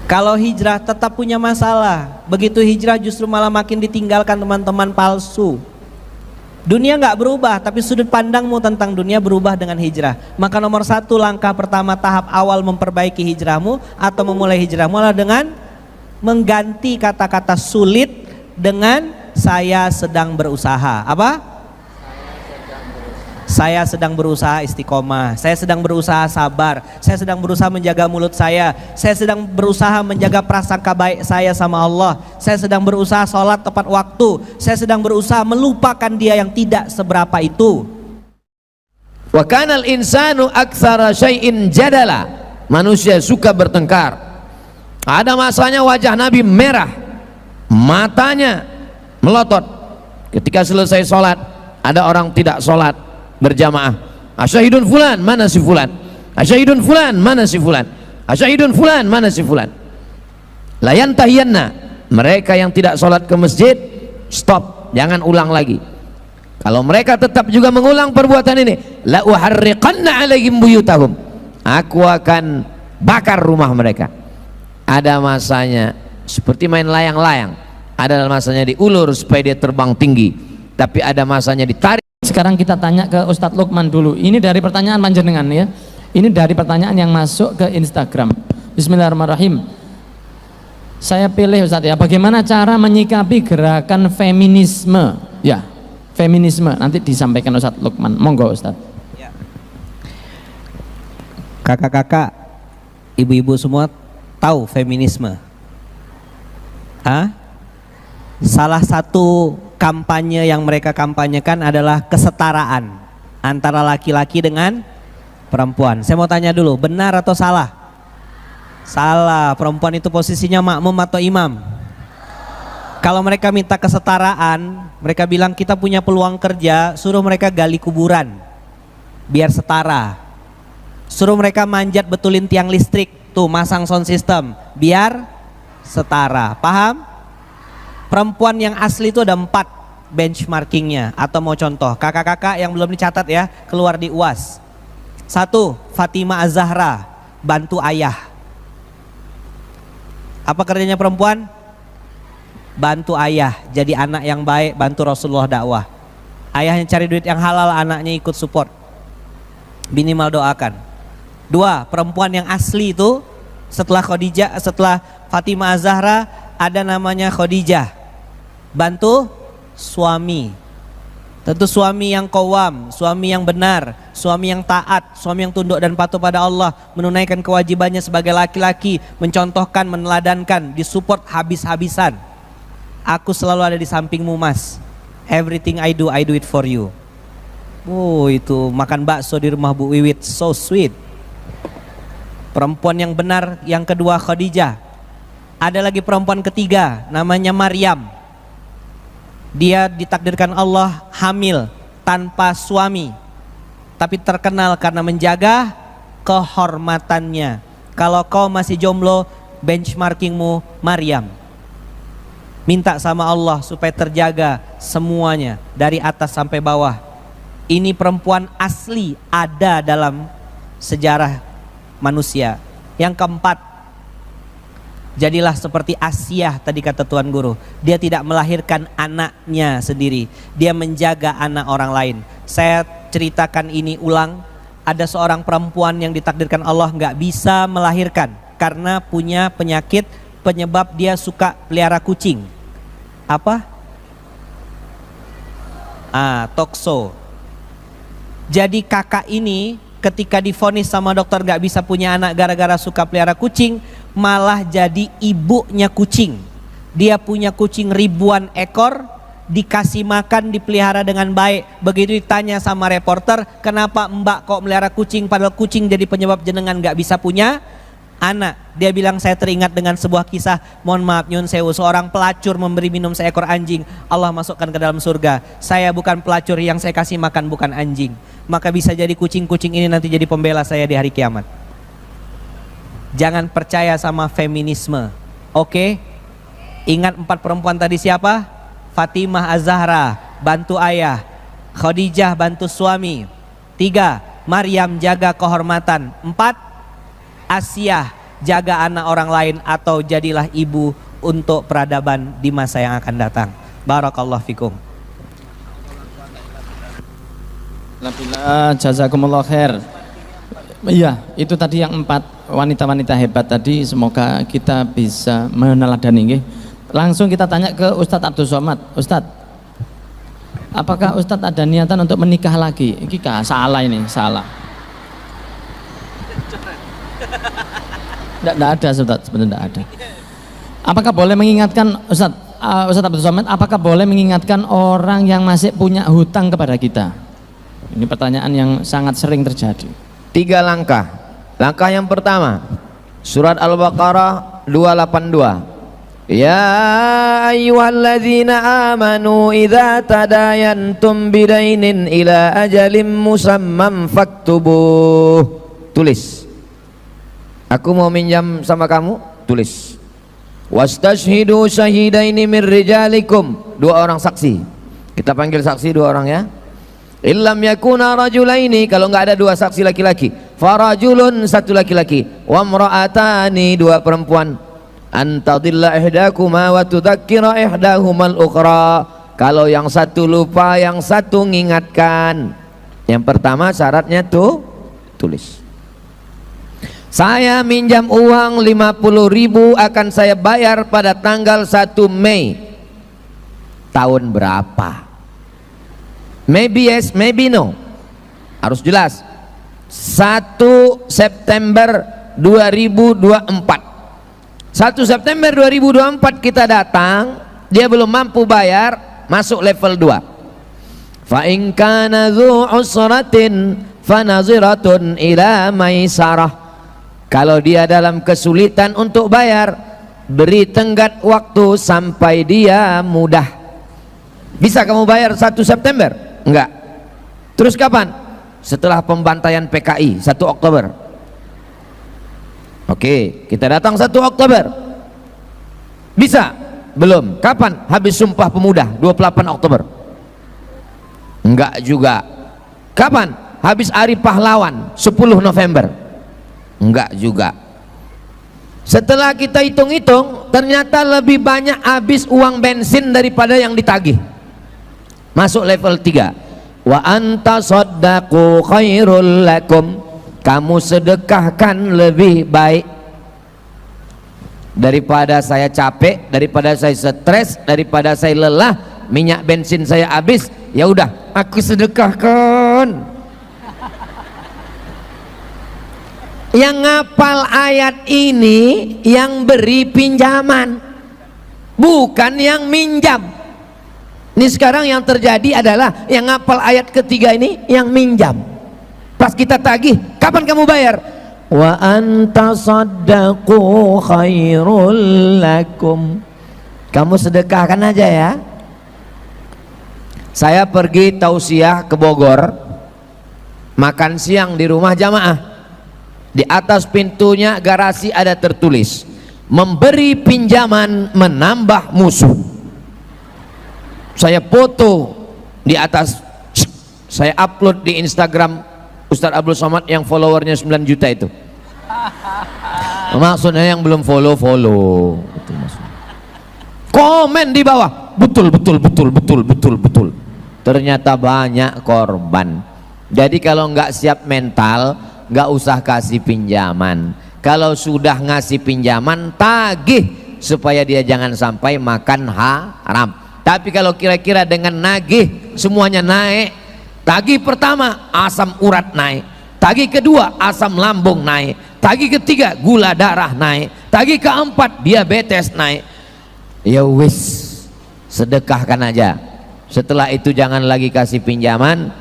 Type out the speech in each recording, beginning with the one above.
Kalau hijrah tetap punya masalah. Begitu hijrah justru malah makin ditinggalkan teman-teman palsu. Dunia nggak berubah, tapi sudut pandangmu tentang dunia berubah dengan hijrah. Maka nomor satu, langkah pertama tahap awal memperbaiki hijrahmu atau memulai hijrahmu adalah dengan mengganti kata-kata sulit dengan saya sedang berusaha. Apa? Saya sedang berusaha istiqomah, saya sedang berusaha sabar, saya sedang berusaha menjaga mulut saya sedang berusaha menjaga prasangka baik saya sama Allah, saya sedang berusaha sholat tepat waktu, saya sedang berusaha melupakan dia yang tidak seberapa itu. Wa kanal insanu aktsara syai'in jadala. Manusia suka bertengkar. Ada masanya wajah Nabi merah, matanya melotot. Ketika selesai sholat, ada orang tidak sholat berjamaah. Asyahidun fulan, mana si fulan? Asyahidun fulan, mana si fulan? Asyahidun fulan, mana si fulan? Layan tahiyanna. Mereka yang tidak sholat ke masjid, stop, jangan ulang lagi. Kalau mereka tetap juga mengulang perbuatan ini, la uharriqanna alaihim buyutahum. Aku akan bakar rumah mereka. Ada masanya seperti main layang-layang, ada masanya diulur supaya dia terbang tinggi, tapi ada masanya ditarik. Sekarang kita tanya ke Ustadz Lukman dulu. Ini dari pertanyaan panjenengan ya. Ini dari pertanyaan yang masuk ke Instagram. Bismillahirrahmanirrahim. Saya pilih Ustadz ya. Bagaimana cara menyikapi gerakan feminisme? Ya, feminisme. Nanti disampaikan Ustadz Lukman. Monggo Ustadz. Ya. Kakak-kakak, ibu-ibu semua tahu feminisme? Hah? Salah satu kampanye yang mereka kampanyekan adalah kesetaraan antara laki-laki dengan perempuan. Saya mau tanya dulu, benar atau salah? Salah. Perempuan itu posisinya makmum atau imam? Kalau mereka minta kesetaraan, mereka bilang kita punya peluang kerja, suruh mereka gali kuburan biar setara. Suruh mereka manjat betulin tiang listrik, tuh masang sound system biar setara. Paham? Perempuan yang asli itu ada 4 benchmarkingnya. Atau mau contoh, kakak-kakak yang belum dicatat ya, keluar di UAS. 1, Fatimah Az-Zahra, bantu ayah. Apa kerjanya perempuan? Bantu ayah, jadi anak yang baik, bantu Rasulullah dakwah. Ayahnya cari duit yang halal, anaknya ikut support, minimal doakan. 2, perempuan yang asli itu setelah Khadijah, setelah Fatimah Az-Zahra ada namanya Khadijah, bantu suami. Tentu suami yang qawwam, suami yang benar, suami yang taat, suami yang tunduk dan patuh pada Allah, menunaikan kewajibannya sebagai laki-laki, mencontohkan, meneladankan, disupport habis-habisan. Aku selalu ada di sampingmu mas, everything I do it for you. Oh, itu makan bakso di rumah Bu Wiwit, so sweet. Perempuan yang benar yang kedua Khadijah. Ada lagi perempuan ketiga namanya Maryam. Dia ditakdirkan Allah hamil tanpa suami, tapi terkenal karena menjaga kehormatannya. Kalau kau masih jomblo, benchmarkingmu Maryam. Minta sama Allah supaya terjaga semuanya dari atas sampai bawah. Ini perempuan asli ada dalam sejarah manusia. Yang keempat, jadilah seperti Asiyah tadi kata Tuan Guru. Dia tidak melahirkan anaknya sendiri, dia menjaga anak orang lain. Saya ceritakan ini ulang. Ada seorang perempuan yang ditakdirkan Allah nggak bisa melahirkan karena punya penyakit penyebab dia suka pelihara kucing. Apa? Tokso. Jadi kakak ini ketika divonis sama dokter nggak bisa punya anak gara-gara suka pelihara kucing, malah jadi ibunya kucing. Dia punya kucing ribuan ekor, dikasih makan, dipelihara dengan baik. Begitu ditanya sama reporter, kenapa mbak kok melihara kucing padahal kucing jadi penyebab jenengan gak bisa punya anak? Dia bilang, saya teringat dengan sebuah kisah, mohon maaf nyun sewu, seorang pelacur memberi minum seekor anjing, Allah masukkan ke dalam surga. Saya bukan pelacur, yang saya kasih makan bukan anjing. Maka bisa jadi kucing-kucing ini nanti jadi pembela saya di hari kiamat. Jangan percaya sama feminisme. Oke? Ingat 4 perempuan tadi siapa? Fatimah Az-Zahra, bantu ayah. Khadijah, bantu suami. 3, Maryam, jaga kehormatan. 4, Asiyah, jaga anak orang lain, atau jadilah ibu untuk peradaban di masa yang akan datang. Barakallahu fikum. Alhamdulillah, jazakumullah khair. Iya, itu tadi yang 4 wanita-wanita hebat tadi, semoga kita bisa meneladani nggih. Langsung kita tanya ke Ustadz Abdul Somad. Ustadz, apakah Ustadz ada niatan untuk menikah lagi? Ini salah ini, salah. Tidak ada Ustadz, sebenarnya tidak ada. Apakah boleh mengingatkan Ustadz Abdul Somad, apakah boleh mengingatkan orang yang masih punya hutang kepada kita? Ini pertanyaan yang sangat sering terjadi. 3 langkah. Langkah yang pertama, surat Al-Baqarah 282. Ya ayyuhalladzina amanu idza tadayantum bidainin ila ajalin musammam faktubuh. Tulis. Aku mau minjam sama kamu, tulis. Wastashhidu syahidaini min rijalikum. 2 orang saksi. Kita panggil saksi 2 orang ya. Illam yakuna rajulaini, kalau enggak ada 2 saksi laki-laki, farajulun 1 laki-laki, wa imra'atani 2 perempuan. Antadilla ihdakuma wa tudzakkira ihdahumal ukhra. Kalau yang satu lupa, yang satu ngingatkan. Yang pertama syaratnya tuh tulis. Saya minjam uang 50.000 akan saya bayar pada tanggal 1 Mei. Tahun berapa? Maybe yes, maybe no. Harus jelas. 1 September 2024. 1 September 2024 kita datang, dia belum mampu bayar, masuk level 2. Fa in kana dzu usratin fanaziratun ila maisarah. Kalau dia dalam kesulitan untuk bayar, beri tenggat waktu sampai dia mudah. Bisa kamu bayar 1 September? Enggak. Terus kapan? Setelah pembantaian PKI 1 Oktober. Oke, kita datang 1 Oktober. Bisa? Belum. Kapan? Habis Sumpah Pemuda 28 Oktober. Enggak juga. Kapan? Habis Hari Pahlawan 10 November. Enggak juga. Setelah kita hitung-hitung, ternyata lebih banyak habis uang bensin daripada yang ditagih. Masuk level 3. Wa anta saddaqu khairul lakum. Kamu sedekahkan lebih baik. Daripada saya capek, daripada saya stres, daripada saya lelah, minyak bensin saya habis, ya udah, aku sedekahkan. Yang ngapal ayat ini yang beri pinjaman, bukan yang minjam. Ini sekarang yang terjadi adalah yang ngapal ayat ketiga ini yang minjam. Pas kita tagih, kapan kamu bayar? Wa anta saddaqu khairul lakum. Kamu sedekahkan aja ya. Saya pergi tausiah ke Bogor, makan siang di rumah jamaah. Di atas pintunya garasi ada tertulis, memberi pinjaman menambah musuh. Saya foto di atas, saya upload di Instagram Ustadz Abdul Somad yang followernya 9 juta itu. Maksudnya yang belum follow. Komen di bawah, betul. Ternyata banyak korban. Jadi kalau nggak siap mental, nggak usah kasih pinjaman. Kalau sudah ngasih pinjaman, tagih supaya dia jangan sampai makan haram. Tapi kalau kira-kira dengan nagih semuanya naik, tagih pertama asam urat naik, tagih kedua asam lambung naik, tagih ketiga gula darah naik, tagih keempat diabetes naik, ya wis, sedekahkan aja. Setelah itu jangan lagi kasih pinjaman,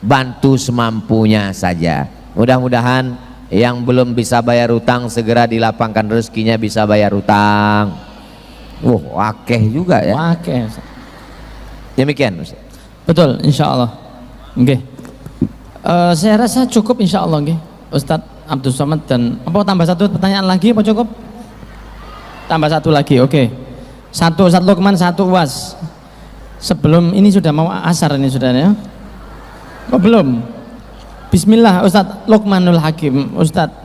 bantu semampunya saja. Mudah-mudahan yang belum bisa bayar utang segera dilapangkan rezekinya bisa bayar utang. Wakeh juga ya. Wakeh. Demikian Ustaz. Betul, insya Allah. Oke. Saya rasa cukup insya Allah, Ustadz Abdul Somad. Dan apa tambah 1 pertanyaan lagi apa cukup? Tambah 1 lagi, oke. 1 Ustadz Lukman, 1 UAS. Sebelum ini sudah mau asar ini sudah ya? Oh belum. Bismillah Ustadz Luqmanul Hakim. Ustadz,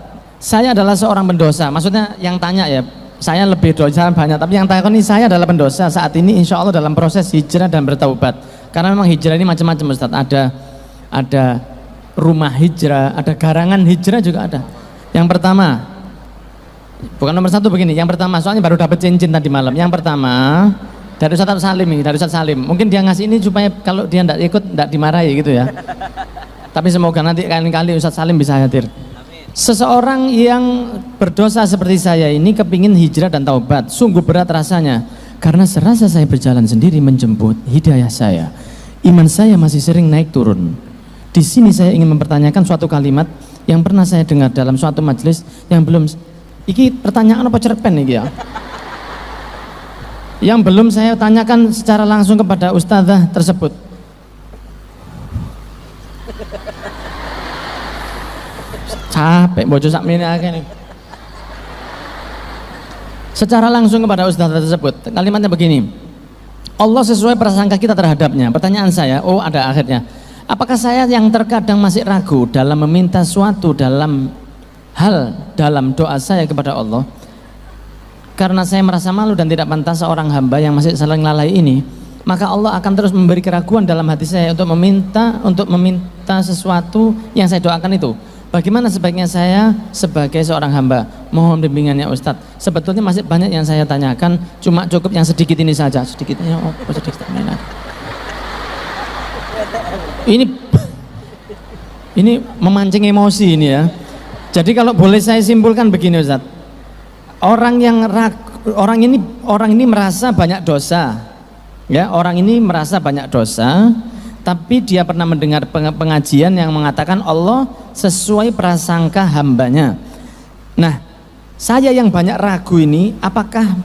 saya adalah seorang pendosa. Maksudnya yang tanya ya, saya lebih dosa banyak, tapi yang tanya ini saya adalah pendosa saat ini, insya Allah dalam proses hijrah dan bertaubat. Karena memang hijrah ini macam-macam Ustaz. Ada rumah hijrah, ada garangan hijrah juga ada. Yang pertama, bukan nomor satu begini. Yang pertama, soalnya baru dapat cincin tadi malam. Yang pertama dari Ustaz Salim ini, dari Ustaz Salim. Mungkin dia ngasih ini supaya kalau dia tidak ikut tidak dimarahi gitu ya. Tapi semoga nanti kali-kali Ustaz Salim bisa hadir. Seseorang yang berdosa seperti saya ini kepingin hijrah dan taubat, sungguh berat rasanya. Karena serasa saya berjalan sendiri menjemput hidayah saya. Iman saya masih sering naik turun. Di sini saya ingin mempertanyakan suatu kalimat yang pernah saya dengar dalam suatu majelis yang belum. Iki pertanyaan apa cerpen ini ya? Yang belum saya tanyakan secara langsung kepada ustazah tersebut. Capek bojo sakmene akeh nih. Secara langsung kepada ustazah tersebut, kalimatnya begini. Allah sesuai prasangka kita terhadapnya. Pertanyaan saya, oh ada akhirnya. Apakah saya yang terkadang masih ragu dalam meminta suatu dalam doa saya kepada Allah? Karena saya merasa malu dan tidak pantas seorang hamba yang masih saling lalai ini, maka Allah akan terus memberi keraguan dalam hati saya untuk meminta sesuatu yang saya doakan itu. Bagaimana sebaiknya saya sebagai seorang hamba? Mohon bimbingannya Ustadz. Sebetulnya masih banyak yang saya tanyakan, cuma cukup yang sedikit ini saja. Sedikitnya sedikit. Ini memancing emosi ini ya. Jadi kalau boleh saya simpulkan begini Ustadz. Orang ini merasa banyak dosa. Ya, orang ini merasa banyak dosa, tapi dia pernah mendengar pengajian yang mengatakan Allah sesuai prasangka hambanya. Nah, saya yang banyak ragu ini, apakah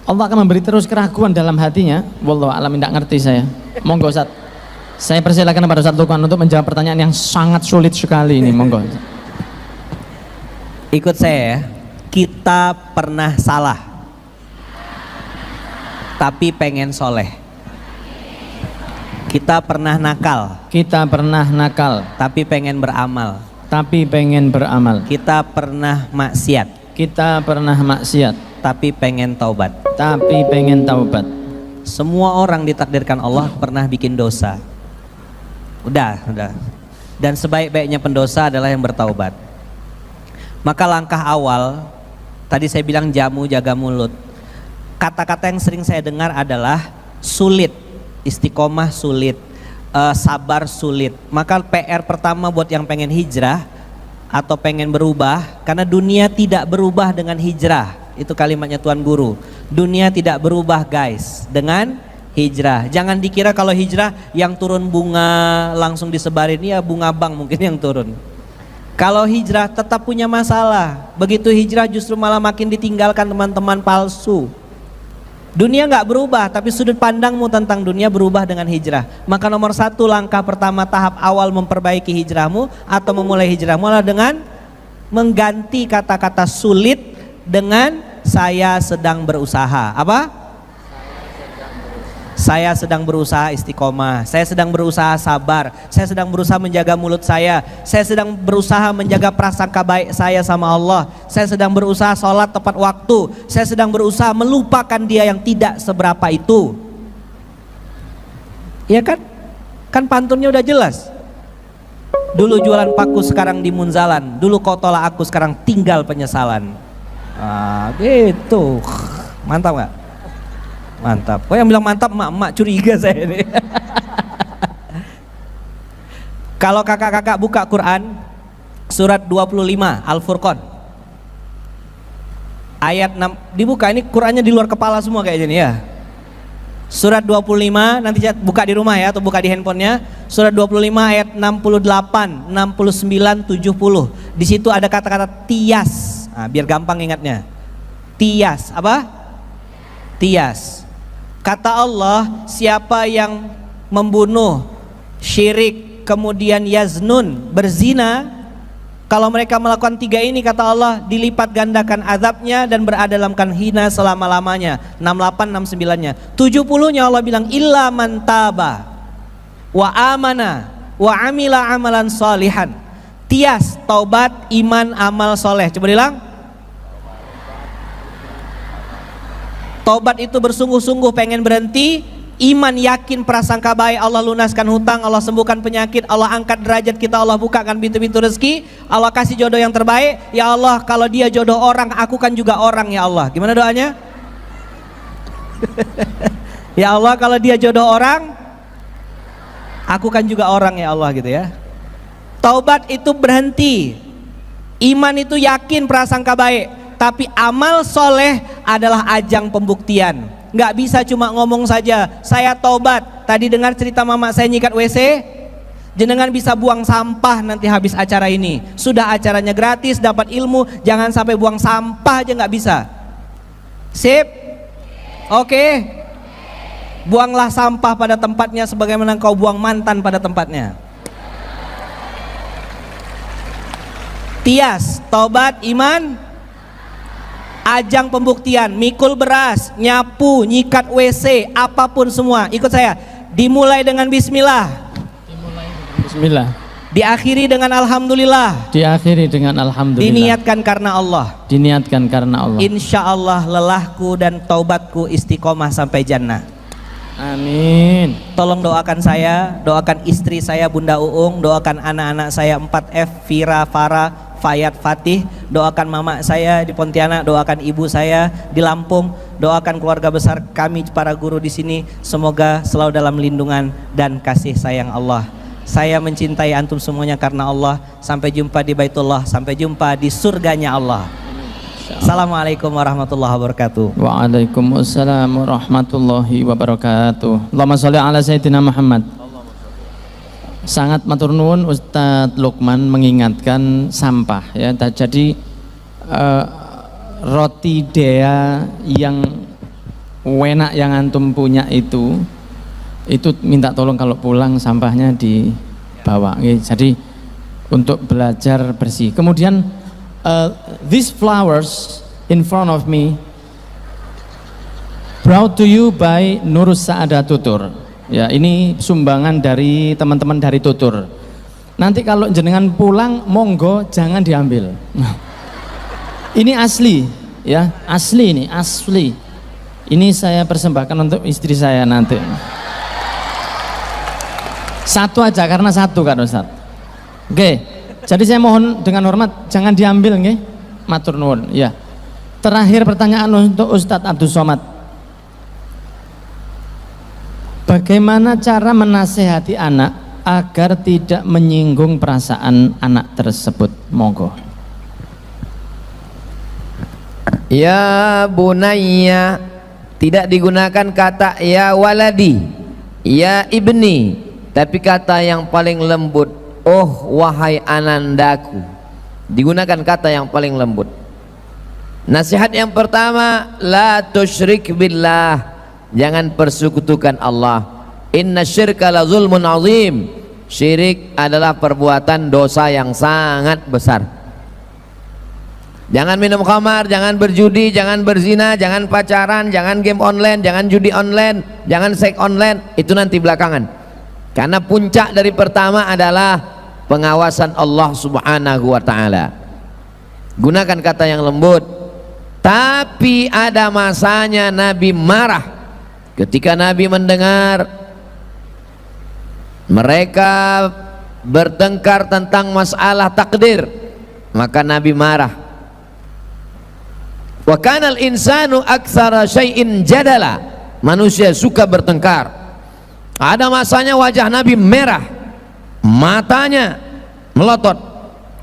Allah akan memberi terus keraguan dalam hatinya? Wallahu a'lam, tidak ngerti saya. Monggo Ustaz, saya persilakan kepada Ustaz Lukman untuk menjawab pertanyaan yang sangat sulit sekali ini. Monggo. Ikut saya ya. Kita pernah salah, tapi pengen soleh. Kita pernah nakal, tapi pengen beramal. Kita pernah maksiat, tapi pengen taubat. Semua orang ditakdirkan Allah pernah bikin dosa. Udah. Dan sebaik-baiknya pendosa adalah yang bertaubat. Maka langkah awal, tadi saya bilang jamu jaga mulut. Kata-kata yang sering saya dengar adalah sulit. Istiqomah sulit, sabar sulit. Maka PR pertama buat yang pengen hijrah atau pengen berubah, karena dunia tidak berubah dengan hijrah. Itu kalimatnya Tuan Guru. Dunia tidak berubah guys dengan hijrah. Jangan dikira kalau hijrah yang turun bunga langsung disebarin, ya bunga bank mungkin yang turun. Kalau hijrah tetap punya masalah. Begitu hijrah justru malah makin ditinggalkan teman-teman palsu. Dunia nggak berubah, tapi sudut pandangmu tentang dunia berubah dengan hijrah. Maka nomor satu, langkah pertama tahap awal memperbaiki hijrahmu atau memulai hijrahmu adalah dengan mengganti kata-kata sulit dengan saya sedang berusaha. Apa? Saya sedang berusaha istiqomah, saya sedang berusaha sabar, saya sedang berusaha menjaga mulut saya sedang berusaha menjaga prasangka baik saya sama Allah, saya sedang berusaha sholat tepat waktu, saya sedang berusaha melupakan dia yang tidak seberapa itu. Ya kan? Kan pantunnya udah jelas. Dulu jualan paku sekarang di munzalan, dulu kau tolak aku sekarang tinggal penyesalan. Gitu. Mantap gak? Mantap. Kok yang bilang mantap emak curiga saya ini. Kalau kakak-kakak buka Quran surat 25 Al-Furqan ayat 6, dibuka, ini Qurannya di luar kepala semua kayaknya nih ya. Surat 25 nanti buka di rumah ya atau buka di handphonenya. Surat 25 ayat 68, 69, 70. Di situ ada kata-kata tias. Nah, biar gampang ingatnya. Tias apa? Tias. Kata Allah, siapa yang membunuh, syirik, kemudian yaznun, berzina, kalau mereka melakukan tiga ini, kata Allah, dilipat gandakan azabnya dan berada dalam hina selama-lamanya. 68, 69-nya. 70-nya Allah bilang illa man taba wa amana wa amila amalan salihan. Tias, taubat, iman, amal soleh. Coba bilang. Taubat itu bersungguh-sungguh pengen berhenti. Iman yakin prasangka baik, Allah lunaskan hutang, Allah sembuhkan penyakit, Allah angkat derajat kita, Allah bukakan pintu-pintu rezeki, Allah kasih jodoh yang terbaik. Ya Allah, kalau dia jodoh orang, aku kan juga orang ya Allah. Gimana doanya? Ya Allah, kalau dia jodoh orang, aku kan juga orang ya Allah, gitu ya. Taubat itu berhenti. Iman itu yakin prasangka baik. Tapi amal soleh adalah ajang pembuktian. Nggak bisa cuma ngomong saja, saya taubat. Tadi dengar cerita mama saya nyikat WC. Jenengan bisa buang sampah nanti habis acara ini. Sudah acaranya gratis, dapat ilmu. Jangan sampai buang sampah aja nggak bisa. Sip? Oke. Buanglah sampah pada tempatnya sebagaimana kau buang mantan pada tempatnya. Tias, taubat, iman, ajang pembuktian, mikul beras, nyapu, nyikat WC, apapun semua. Ikut saya. Dimulai dengan bismillah. Bismillah. Diakhiri dengan alhamdulillah. Diakhiri dengan alhamdulillah. Diniatkan karena Allah. Diniatkan karena Allah. Insya Allah lelahku dan taubatku istiqomah sampai jannah. Amin. Tolong doakan saya, doakan istri saya Bunda Uung, doakan anak-anak saya 4F, Vira, Farah, Fayat, Fatih, doakan mama saya di Pontianak, doakan ibu saya di Lampung, doakan keluarga besar kami para guru di sini, semoga selalu dalam lindungan dan kasih sayang Allah. Saya mencintai antum semuanya karena Allah. Sampai jumpa di Baitullah, sampai jumpa di surganya Allah. Assalamualaikum warahmatullahi wabarakatuh. Waalaikumsalam warahmatullahi wabarakatuh. Allahumma sholli ala sayyidina Muhammad. Sangat matur nuwun Ustadz Lukman mengingatkan sampah ya. Jadi roti dea yang enak yang antum punya itu minta tolong kalau pulang sampahnya dibawa. Jadi untuk belajar bersih. Kemudian these flowers in front of me brought to you by Nur Saada Tutur. Ya, ini sumbangan dari teman-teman dari Tutur. Nanti kalau jenengan pulang, monggo jangan diambil. Ini asli, ya, asli ini, asli. Ini saya persembahkan untuk istri saya nanti. Satu aja, karena satu kan Ustaz. Oke, jadi saya mohon dengan hormat jangan diambil, nggih. Matur nuwun. Ya. Terakhir pertanyaan untuk Ustadz Abdul Somad. Bagaimana cara menasehati anak agar tidak menyinggung perasaan anak tersebut? Monggo. Ya bunayya, tidak digunakan kata ya waladi, ya ibni, tapi kata yang paling lembut. Oh wahai anandaku. Digunakan kata yang paling lembut. Nasihat yang pertama, la tusyrik billah. Jangan persekutukan Allah. Inna syirka la zulmun azim. Syirik adalah perbuatan dosa yang sangat besar. Jangan minum khamar, jangan berjudi, jangan berzina, jangan pacaran, jangan game online, jangan judi online, jangan seks online. Itu nanti belakangan. Karena puncak dari pertama adalah pengawasan Allah Subhanahu wa ta'ala. Gunakan kata yang lembut. Tapi ada masanya Nabi marah ketika Nabi mendengar mereka bertengkar tentang masalah takdir, maka Nabi marah. Wa kanal insanu aktsara syai'in jadala. Manusia suka bertengkar. Ada masanya wajah Nabi merah, matanya melotot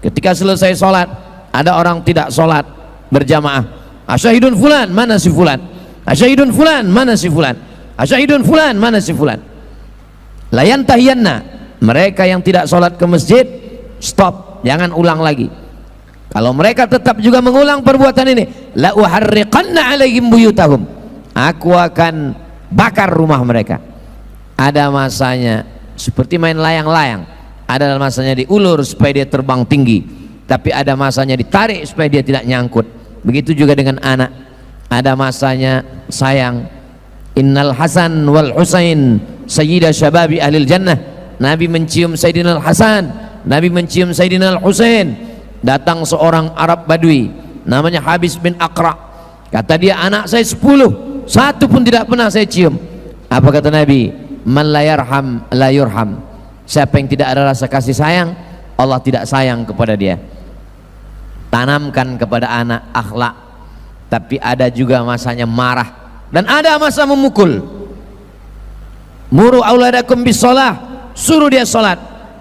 ketika selesai sholat. Ada orang tidak sholat berjamaah. Asyahidun fulan, mana si fulan? Asyahidun fulan, mana si fulan? Asyahidun fulan, mana si fulan? Layan tahiyanna. Mereka yang tidak sholat ke masjid, stop, jangan ulang lagi. Kalau mereka tetap juga mengulang perbuatan ini, la uharriqanna alaihim buyutahum. Aku akan bakar rumah mereka. Ada masanya seperti main layang-layang. Ada masanya diulur supaya dia terbang tinggi, tapi ada masanya ditarik supaya dia tidak nyangkut. Begitu juga dengan anak. Ada masanya sayang. Innal Hasan wal Husain sayyida syababi ahlil jannah. Nabi mencium Sayyidina Al Hasan Nabi mencium Sayyidina Al-Husain. Datang seorang Arab Badui namanya Habis bin Aqra. Kata dia, anak saya 10, satu pun tidak pernah saya cium. Apa kata Nabi? Man la yarham la yurham. Siapa yang tidak ada rasa kasih sayang, Allah tidak sayang kepada dia. Tanamkan kepada anak akhlak, tapi ada juga masanya marah dan ada masa memukul. Muru auladakum bis shalah, suruh dia salat.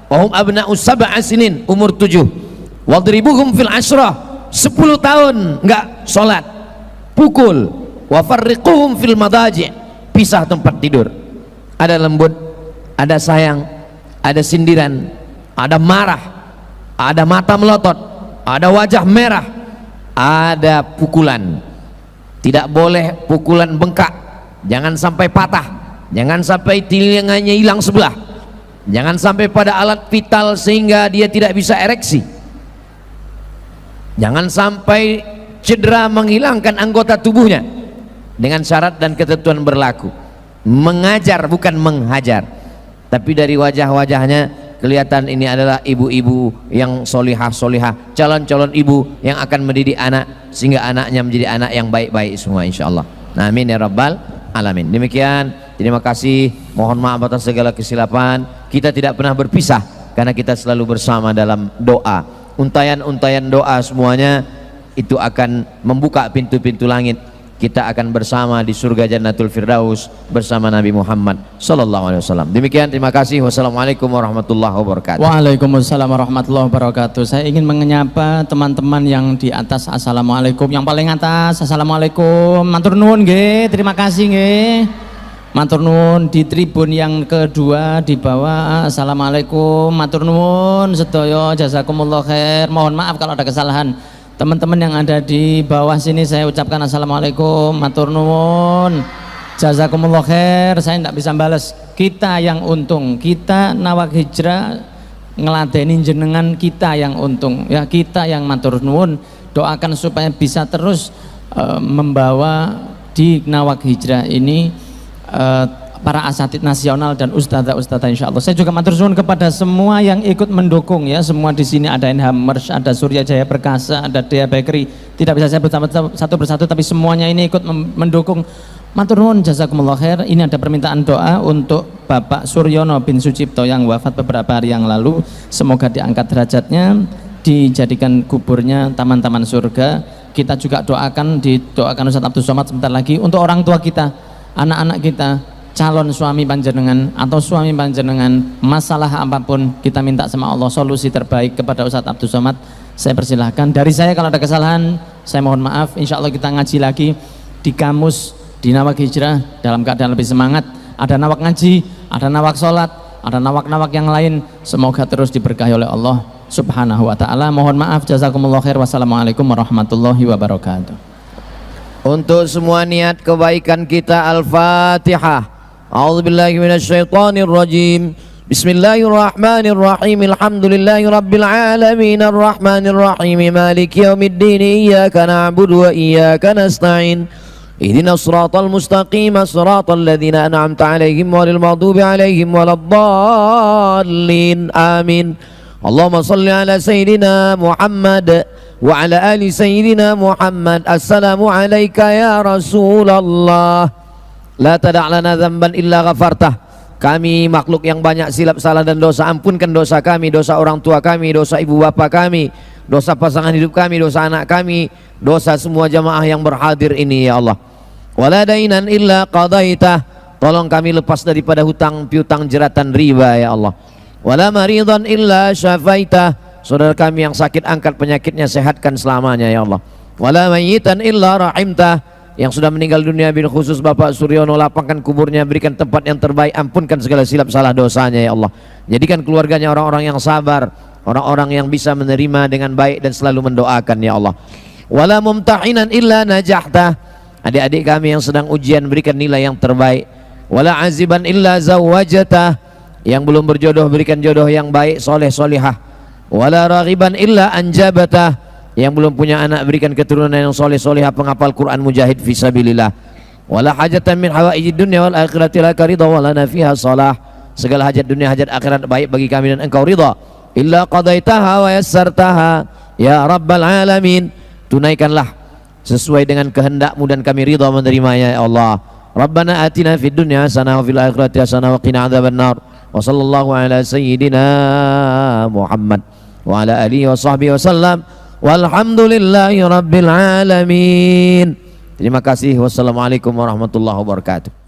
Wahum abna'u sab'a sinin, umur 7. Wadribuhum fil ashrah, 10 tahun enggak salat, pukul. Wa farriquhum fil madaji', pisah tempat tidur. Ada lembut, ada sayang, ada sindiran, ada marah, ada mata melotot, ada wajah merah, ada pukulan. Tidak boleh pukulan bengkak, jangan sampai patah, jangan sampai telinganya hilang sebelah, jangan sampai pada alat vital sehingga dia tidak bisa ereksi, jangan sampai cedera menghilangkan anggota tubuhnya. Dengan syarat dan ketentuan berlaku. Mengajar bukan menghajar. Tapi dari wajah-wajahnya kelihatan ini adalah ibu-ibu yang solihah-solihah, calon-calon ibu yang akan mendidik anak sehingga anaknya menjadi anak yang baik-baik semua insyaallah. Amin ya rabbal alamin. Demikian, terima kasih, mohon maaf atas segala kesilapan. Kita tidak pernah berpisah karena kita selalu bersama dalam doa. Untayan-untayan doa semuanya itu akan membuka pintu-pintu langit. Kita akan bersama di surga Jannatul Firdaus bersama Nabi Muhammad sallallahu alaihi wasallam. Demikian, terima kasih. Wassalamualaikum warahmatullahi wabarakatuh. Waalaikumsalam warahmatullahi wabarakatuh. Saya ingin menyapa teman-teman yang di atas. Assalamualaikum. Yang paling atas, assalamualaikum. Matur nuwun nggih, terima kasih nggih. Matur nuwun. Di tribun yang kedua di bawah, assalamualaikum. Matur nuwun sedaya, jazakumullah khair. Mohon maaf kalau ada kesalahan. Teman-teman yang ada di bawah sini saya ucapkan assalamualaikum, matur nuwun, jazakumullah khair. Saya tidak bisa balas. Kita yang untung, kita Nawak Hijrah ngeladeni jenengan, kita yang untung ya, kita yang matur nuwun. Doakan supaya bisa terus membawa di Nawak Hijrah ini para asatid nasional dan ustadzah-ustadzah insyaallah. Saya juga matur suwun kepada semua yang ikut mendukung ya. Semua di sini ada Enhammers, ada Surya Jaya Perkasa, ada Dea Bakery. Tidak bisa saya satu persatu tapi semuanya ini ikut mendukung. Matur nuwun jazakumullah khair. Ini ada permintaan doa untuk Bapak Suryono bin Sucipto yang wafat beberapa hari yang lalu. Semoga diangkat derajatnya, dijadikan kuburnya taman-taman surga. Kita juga didoakan Ustaz Abdul Somad sebentar lagi untuk orang tua kita, anak-anak kita, calon suami panjenengan atau suami panjenengan, masalah apapun kita minta sama Allah solusi terbaik kepada Ustadz Abdul Somad. Saya persilahkan. Dari saya kalau ada kesalahan saya mohon maaf. Insya Allah kita ngaji lagi di kamus di Nawak Hijrah dalam keadaan lebih semangat. Ada nawak ngaji, ada nawak sholat, ada nawak-nawak yang lain. Semoga terus diberkahi oleh Allah subhanahu wa ta'ala. Mohon maaf, jazakumullah khair. Wassalamualaikum warahmatullahi wabarakatuh. Untuk semua niat kebaikan kita, Al-Fatihah. A'udzubillahi minasyaitonir rajim. Bismillahirrahmanirrahim. Alhamdulillahi rabbil alamin arrahmanir rahim maliki yaumiddin iyyaka na'budu wa iyyaka nasta'in ihdinas siratal mustaqim siratal ladzina an'amta 'alaihim ghairil maghdubi 'alaihim waladdallin. Amin. Allahumma shalli ala sayyidina Muhammad wa ala ali sayyidina Muhammad. Assalamu alayka ya Rasulullah. La tada' lana dzamban illa ghafartah. Kami makhluk yang banyak silap salah dan dosa, ampunkan dosa kami, dosa orang tua kami, dosa ibu bapa kami, dosa pasangan hidup kami, dosa anak kami, dosa semua jamaah yang berhadir ini ya Allah. Wala dainan illa qadaitah. Tolong kami lepas daripada hutang piutang jeratan riba ya Allah. Wala maridan illa syafaitah. Saudara kami yang sakit angkat penyakitnya, sehatkan selamanya ya Allah. Wala mayyitan illa rahimtah. Yang sudah meninggal dunia bil khusus Bapak Suryono, lapangkan kuburnya, berikan tempat yang terbaik, ampunkan segala silap salah dosanya ya Allah. Jadikan keluarganya orang-orang yang sabar, orang-orang yang bisa menerima dengan baik dan selalu mendoakan ya Allah. Wala mumtahinan illa najahta. Adik-adik kami yang sedang ujian, berikan nilai yang terbaik. Wala aziban illa zawajata. Yang belum berjodoh, berikan jodoh yang baik, soleh solihah. Wala raghiban illa anjabata. Yang belum punya anak, berikan keturunan yang soleh solihah, penghafal Quran, mujahid fisabilillah. Wala hajatan min hawaijid dunya wal akhirati laka ridha wa lana fiha salah. Segala hajat dunia hajat akhirat baik bagi kami dan engkau ridha. illa qadaitaha wa yassartaha ya rabbal alamin. Tunaikanlah sesuai dengan kehendak-Mu dan kami ridha menerimanya ya Allah. Rabbana atina fid dunya hasanah wa fil akhirati hasanah wa qina adzabannar. Wa sallallahu ala sayyidina Muhammad wa ala alihi wa sahbihi wasallam. Walhamdulillahi rabbil alamin. Terima kasih. Wassalamualaikum warahmatullahi wabarakatuh.